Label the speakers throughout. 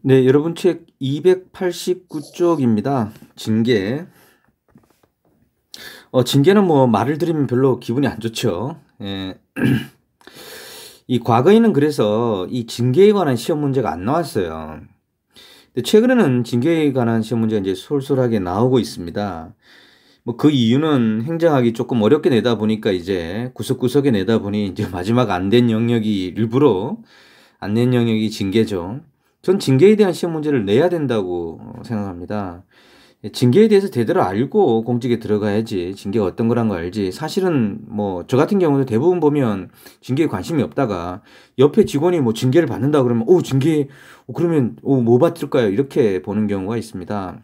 Speaker 1: 네, 여러분 책 289쪽입니다. 징계. 징계는 뭐 말을 들으면 별로 기분이 안 좋죠. 예. 이 과거에는 그래서 이 징계에 관한 시험 문제가 안 나왔어요. 근데 최근에는 징계에 관한 시험 문제가 이제 솔솔하게 나오고 있습니다. 뭐 그 이유는 행정학이 조금 어렵게 내다 보니까 이제 구석구석에 내다 보니 이제 마지막 안 된 영역이 일부러 안 낸 영역이 징계죠. 전 징계에 대한 시험 문제를 내야 된다고 생각합니다. 징계에 대해서 제대로 알고 공직에 들어가야지 징계가 어떤 거란 거 알지. 사실은 뭐 저 같은 경우도 대부분 보면 징계에 관심이 없다가 옆에 직원이 뭐 징계를 받는다 그러면 징계 그러면 뭐 받을까요? 이렇게 보는 경우가 있습니다.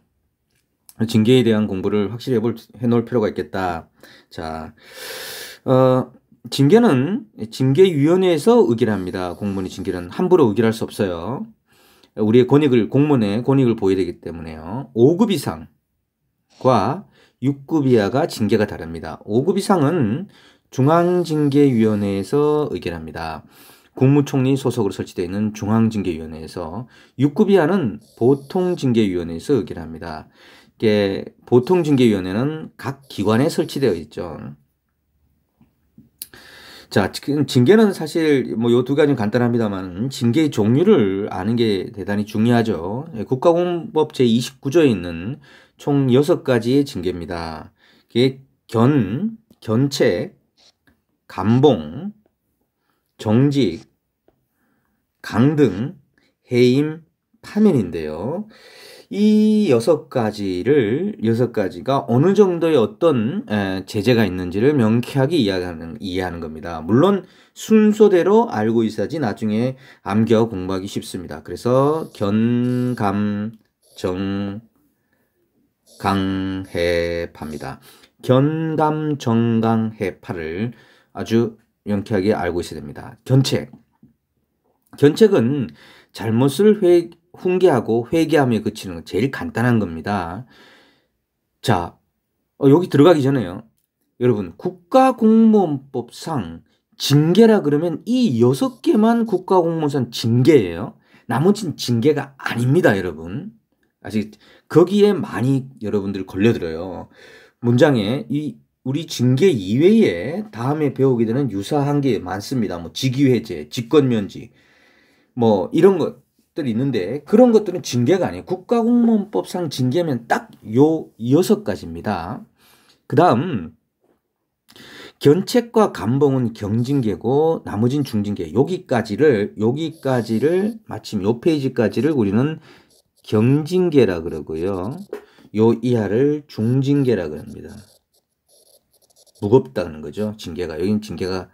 Speaker 1: 징계에 대한 공부를 확실히 해놓을 필요가 있겠다. 자, 어, 징계는 징계위원회에서 의결합니다. 공무원이 징계는 함부로 의결할 수 없어요. 우리의 공무원의 권익을 보여야 되기 때문에요. 5급 이상과 6급 이하가 징계가 다릅니다. 5급 이상은 중앙징계위원회에서 의결합니다. 국무총리 소속으로 설치되어 있는 중앙징계위원회에서 6급 이하는 보통징계위원회에서 의결합니다. 이게 보통징계위원회는 각 기관에 설치되어 있죠. 자, 징계는 사실 뭐 요 두 가지는 간단합니다만 징계의 종류를 아는 게 대단히 중요하죠. 국가공법 제29조에 있는 총 6가지의 징계입니다. 이게 견책, 감봉, 정직, 강등, 해임, 파면인데요. 이 6가지가 어느 정도의 어떤 제재가 있는지를 명쾌하게 이해하는 겁니다. 물론 순서대로 알고 있어야지 나중에 암기하고 공부하기 쉽습니다. 그래서 견, 감, 정, 강, 해, 파입니다. 견, 감, 정, 강, 해, 파를 아주 명쾌하게 알고 있어야 됩니다. 견책은 잘못을 훈계하고 회개하며 그치는 건 제일 간단한 겁니다. 자, 여기 들어가기 전에요. 여러분, 국가공무원법상 징계라 그러면 이 6개만 국가공무원상 징계예요. 나머지는 징계가 아닙니다, 여러분. 아직 거기에 많이 여러분들 걸려들어요. 문장에 우리 징계 이외에 다음에 배우게 되는 유사한 게 많습니다. 뭐 직위해제, 직권면제, 뭐 이런 것들이 있는데 그런 것들은 징계가 아니에요. 국가공무원법상 징계면 딱 요 6가지입니다. 그 다음 견책과 감봉은 경징계고 나머지는 중징계. 여기까지를 마침 요 페이지까지를 우리는 경징계라 그러고요. 요 이하를 중징계라 그럽니다. 무겁다는 거죠. 징계가. 여긴 징계가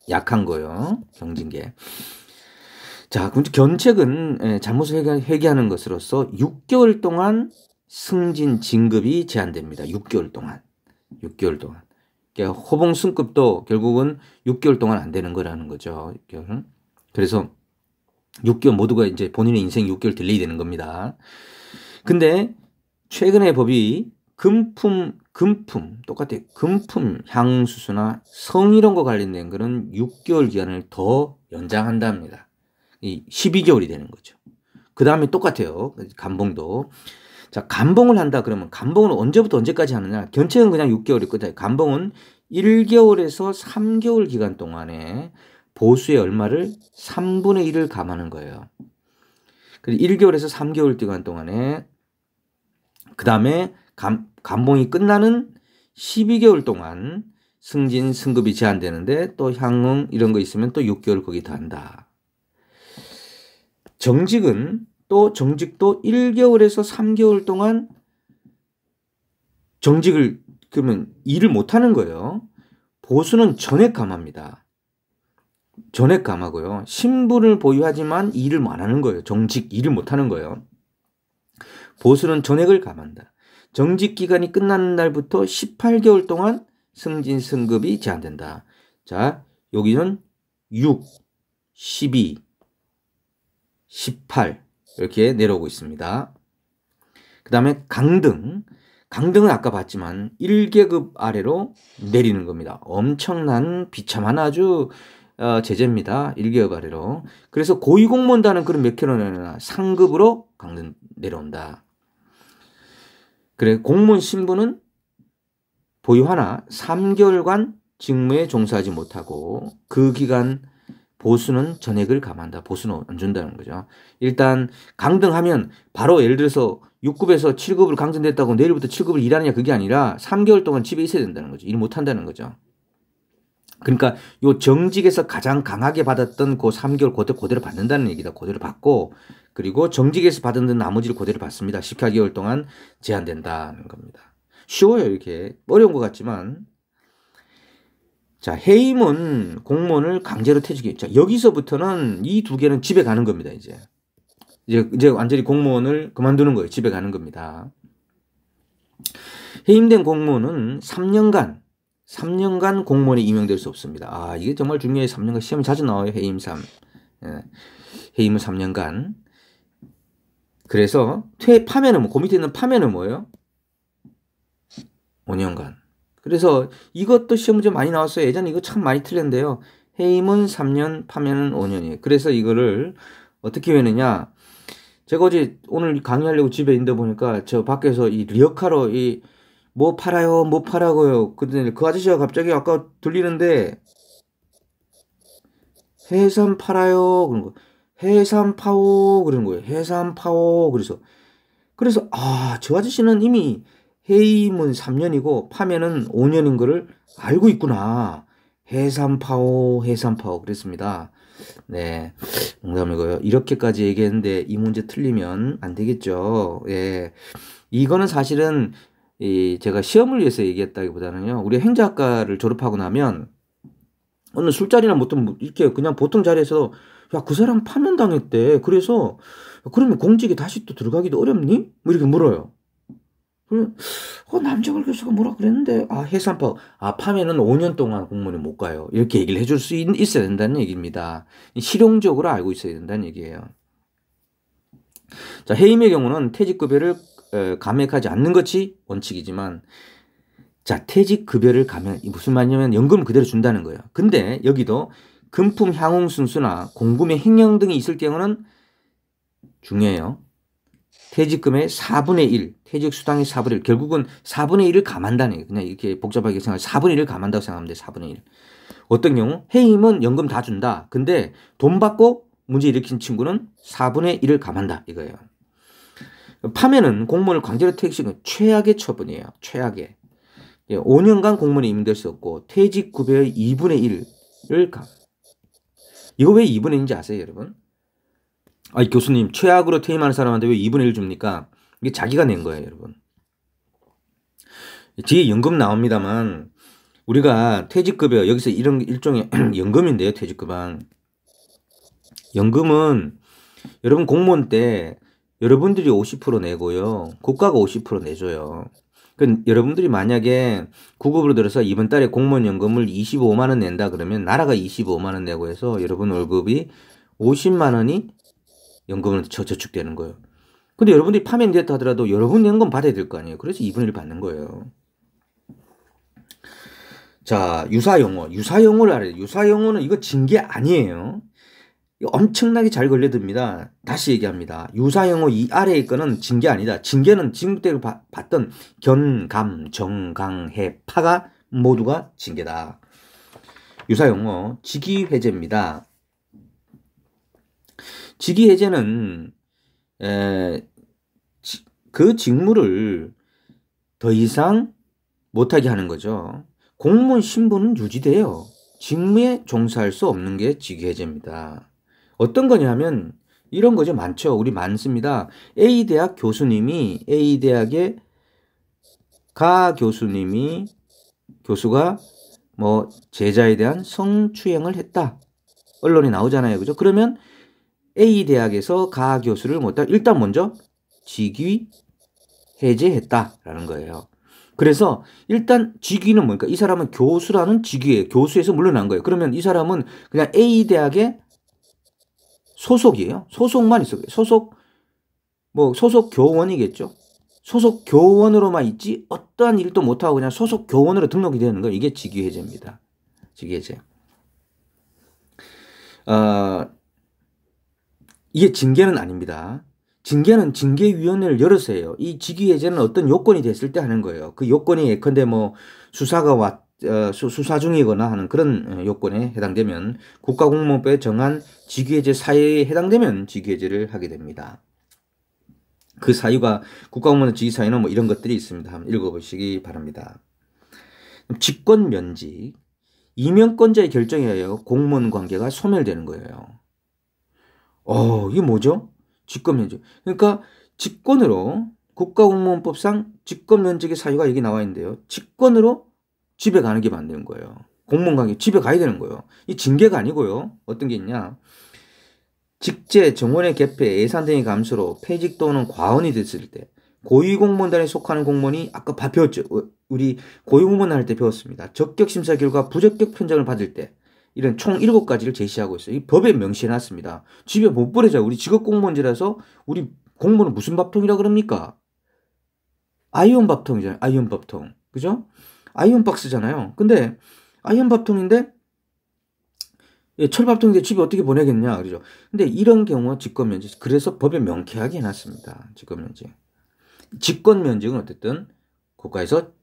Speaker 1: 약한 거요. 경징계. 자, 그럼 견책은 잘못을 회개하는 것으로서 6개월 동안 승진 진급이 제한됩니다. 6개월 동안. 그러니까 호봉 승급도 결국은 6개월 동안 안 되는 거라는 거죠. 6개월. 그래서 6개월 모두가 이제 본인의 인생 6개월 딜레이 되는 겁니다. 근데 최근의 법이 금품 똑같아요. 금품 향수수나 성희롱과 관련된 거는 6개월 기간을 더 연장한답니다. 12개월이 되는 거죠. 그 다음에 똑같아요. 감봉도. 자, 감봉을 한다 그러면 감봉은 언제부터 언제까지 하느냐? 견책은 그냥 6개월이 끝이에요. 감봉은 1개월에서 3개월 기간 동안에 보수의 얼마를 3분의 1을 감하는 거예요. 그래서 1개월에서 3개월 기간 동안에 그 다음에 감봉이 끝나는 12개월 동안 승진, 승급이 제한되는데 또 향응 이런 거 있으면 또 6개월 거기 다 한다. 정직도 1개월에서 3개월 동안 정직을 그러면 일을 못 하는 거예요. 보수는 전액 감합니다. 전액 감하고요. 신분을 보유하지만 일을 안 하는 거예요. 정직 일을 못 하는 거예요. 보수는 전액을 감한다. 정직 기간이 끝나는 날부터 18개월 동안 승진 승급이 제한된다. 자, 여기는 6, 12, 18 이렇게 내려오고 있습니다. 그 다음에 강등은 아까 봤지만 1계급 아래로 내리는 겁니다. 엄청난 비참한 아주 제재입니다. 1개월 아래로. 그래서 고위공무원단은 그럼 몇 킬로 내려나? 상급으로 강등 내려온다. 그래 공무원 신분은 보유하나 3개월간 직무에 종사하지 못하고 그 기간 보수는 전액을 감한다. 보수는 안 준다는 거죠. 일단 강등하면 바로 예를 들어서 6급에서 7급으로 강등됐다고 내일부터 7급을 일하느냐 그게 아니라 3개월 동안 집에 있어야 된다는 거죠. 일 못한다는 거죠. 그러니까 요 정직에서 가장 강하게 받았던 그 3개월 그대로 받는다는 얘기다. 그대로 받고 그리고 정직에서 받은 나머지를 그대로 받습니다. 14개월 동안 제한된다는 겁니다. 쉬워요. 이렇게 어려운 것 같지만 자 해임은 공무원을 강제로 퇴직해. 자 여기서부터는 이 두 개는 집에 가는 겁니다. 이제 완전히 공무원을 그만두는 거예요. 집에 가는 겁니다. 해임된 공무원은 3년간 공무원에 임용될 수 없습니다. 아, 이게 정말 중요해요. 3년간 시험이 자주 나와요. 해임 3. 예. 해임은 3년간. 그래서 파면은 그 밑에 있는 파면은 뭐예요? 5년간. 그래서 이것도 시험 문제 많이 나왔어요. 예전에 이거 참 많이 틀렸는데요. 해임은 3년, 파면은 5년이에요. 그래서 이거를 어떻게 외우느냐? 제가 어제 오늘 강의하려고 집에 있는데 보니까 저 밖에서 이 리어카로 뭐 팔아요? 뭐 파라고요? 근데 그 아저씨가 갑자기 아까 들리는데 해삼 팔아요? 그런 거. 해삼 파오 그런 거예요. 해삼 파오 그래서 저 아저씨는 이미 해임은 3년이고 파면은 5년인 거를 알고 있구나. 해삼 파오 그랬습니다. 네. 농담이고요. 이렇게까지 얘기했는데 이 문제 틀리면 안 되겠죠. 예. 이거는 사실은 제가 시험을 위해서 얘기했다기보다는요. 우리 행정학과를 졸업하고 나면 어느 술자리나 보통 이렇게 그냥 보통 자리에서 야, 그 사람 파면당했대. 그래서 그러면 공직에 다시 또 들어가기도 어렵니? 뭐 이렇게 물어요. 남정을 교수가 뭐라 그랬는데 해산파 파면은 5년 동안 공무원이 못 가요. 이렇게 얘기를 해줄 수 있어야 된다는 얘기입니다. 실용적으로 알고 있어야 된다는 얘기예요. 자, 해임의 경우는 퇴직급여를 감액하지 않는 것이 원칙이지만 자, 퇴직급여를 무슨 말이냐면 연금을 그대로 준다는 거예요. 근데 여기도 금품 향후 순수나 공금의 횡령 등이 있을 경우는 중요해요. 퇴직금의 4분의 1, 퇴직수당의 4분의 1, 결국은 4분의 1을 감한다는 얘기예요. 그냥 이렇게 복잡하게 생각하면 4분의 1을 감한다고 생각하면 돼요. 4분의 1. 어떤 경우 해임은 연금 다 준다. 근데 돈 받고 문제 일으킨 친구는 4분의 1을 감한다 이거예요. 파면은 공무원을 강제로 퇴직시키는 최악의 처분이에요. 최악의. 5년간 공무원에 임명될 수 없고 퇴직급여의 2분의 1을 감. 이거 왜 2분의 1인지 아세요 여러분? 교수님 최악으로 퇴임하는 사람한테 왜 2분의 1 줍니까? 이게 자기가 낸 거예요 여러분. 뒤에 연금 나옵니다만 우리가 퇴직급여 여기서 이런 일종의 연금인데요. 퇴직급여. 연금은 여러분 공무원 때 여러분들이 50% 내고요. 국가가 50% 내줘요. 여러분들이 만약에 9급으로 들어서 이번 달에 공무원 연금을 25만 원 낸다 그러면 나라가 25만 원 내고 해서 여러분 월급이 50만 원이 연금으로 저축되는 거예요. 근데 여러분들이 파면됐다 하더라도 여러분 연금 받아야 될 거 아니에요. 그래서 2분의 1 받는 거예요. 자, 유사용어. 유사용어를 알아야 돼요. 유사용어는 이거 징계 아니에요. 엄청나게 잘 걸려듭니다. 다시 얘기합니다. 유사용어 이 아래의 거는 징계 아니다. 징계는 지금때로 봤던 견, 감, 정, 강, 해, 파가 모두가 징계다. 유사용어 직위해제입니다. 직위해제는 그 직무를 더 이상 못하게 하는 거죠. 공무원 신분은 유지돼요. 직무에 종사할 수 없는 게 직위해제입니다. 어떤 거냐면 이런 거죠. 많죠. 우리 많습니다. A대학 교수님이 A대학의 교수가 뭐 제자에 대한 성추행을 했다. 언론에 나오잖아요. 그죠? 그러면 A대학에서 가 교수를 일단 먼저 직위 해제했다라는 거예요. 그래서 일단 직위는 뭐니까 이 사람은 교수라는 직위에 교수에서 물러난 거예요. 그러면 이 사람은 그냥 A대학의 소속이에요. 소속만 있어요. 소속 교원이겠죠. 소속 교원으로만 있지 어떠한 일도 못하고 그냥 소속 교원으로 등록이 되는 거예요. 이게 직위해제입니다. 직위해제. 어, 이게 징계는 아닙니다. 징계는 징계위원회를 열어서 해요. 이 직위해제는 어떤 요건이 됐을 때 하는 거예요. 그 요건이 예컨대 뭐 수사가 수사 중이거나 하는 그런 요건에 해당되면 국가공무원법에 정한 직위해제 사유에 해당되면 직위해제를 하게 됩니다. 그 사유가 국가공무원 직위 사유는 뭐 이런 것들이 있습니다. 한번 읽어보시기 바랍니다. 직권면직, 임명권자의 결정에 의하여 공무원 관계가 소멸되는 거예요. 이게 뭐죠? 직권면직. 그러니까 직권으로 국가공무원법상 직권면직의 사유가 여기 나와 있는데요. 직권으로 집에 가는 게 만드는 거예요. 공무원 관계 집에 가야 되는 거예요. 이 징계가 아니고요. 어떤 게 있냐? 직제, 정원의 개폐, 예산 등의 감소로 폐직 또는 과언이 됐을 때 고위공무원단에 속하는 공무원이 아까 배웠죠. 우리 고위공무원 할 때 배웠습니다. 적격 심사 결과 부적격 판정을 받을 때 이런 총 7가지를 제시하고 있어요. 이 법에 명시해놨습니다. 집에 못 보내자. 우리 직업공무원제라서 우리 공무원은 무슨 밥통이라 그럽니까? 아이온 밥통이잖아요. 아이온 밥통. 그죠? 아이온 박스잖아요. 근데 아이온 밥통인데 철밥통인데 집에 어떻게 보내겠냐. 그죠? 근데 이런 경우 직권면직. 그래서 법에 명쾌하게 해놨습니다. 직권면직. 직권면직은 어쨌든 국가에서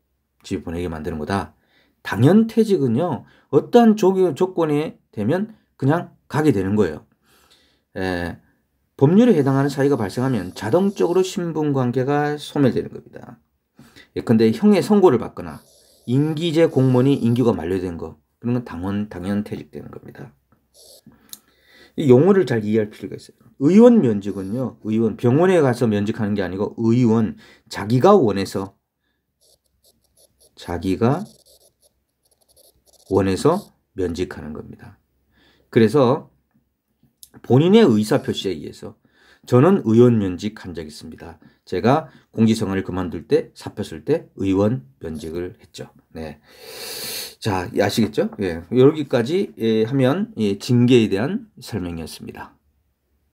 Speaker 1: 집에 보내게 만드는 거다. 당연퇴직은요. 어떠한 조건에 되면 그냥 가게 되는 거예요. 법률에 해당하는 사유가 발생하면 자동적으로 신분관계가 소멸되는 겁니다. 예컨대 형의 선고를 받거나 임기제 공무원이 임기가 만료된 거 그런 건 당연퇴직되는 겁니다. 이 용어를 잘 이해할 필요가 있어요. 의원 면직은요. 의원 병원에 가서 면직하는 게 아니고 의원 자기가 원해서 면직하는 겁니다. 그래서 본인의 의사표시에 의해서 저는 의원 면직한 적이 있습니다. 제가 공직생활을 그만둘 때 사표 쓸 때 의원 면직을 했죠. 네. 자, 아시겠죠? 예. 여기까지 하면 징계에 대한 설명이었습니다.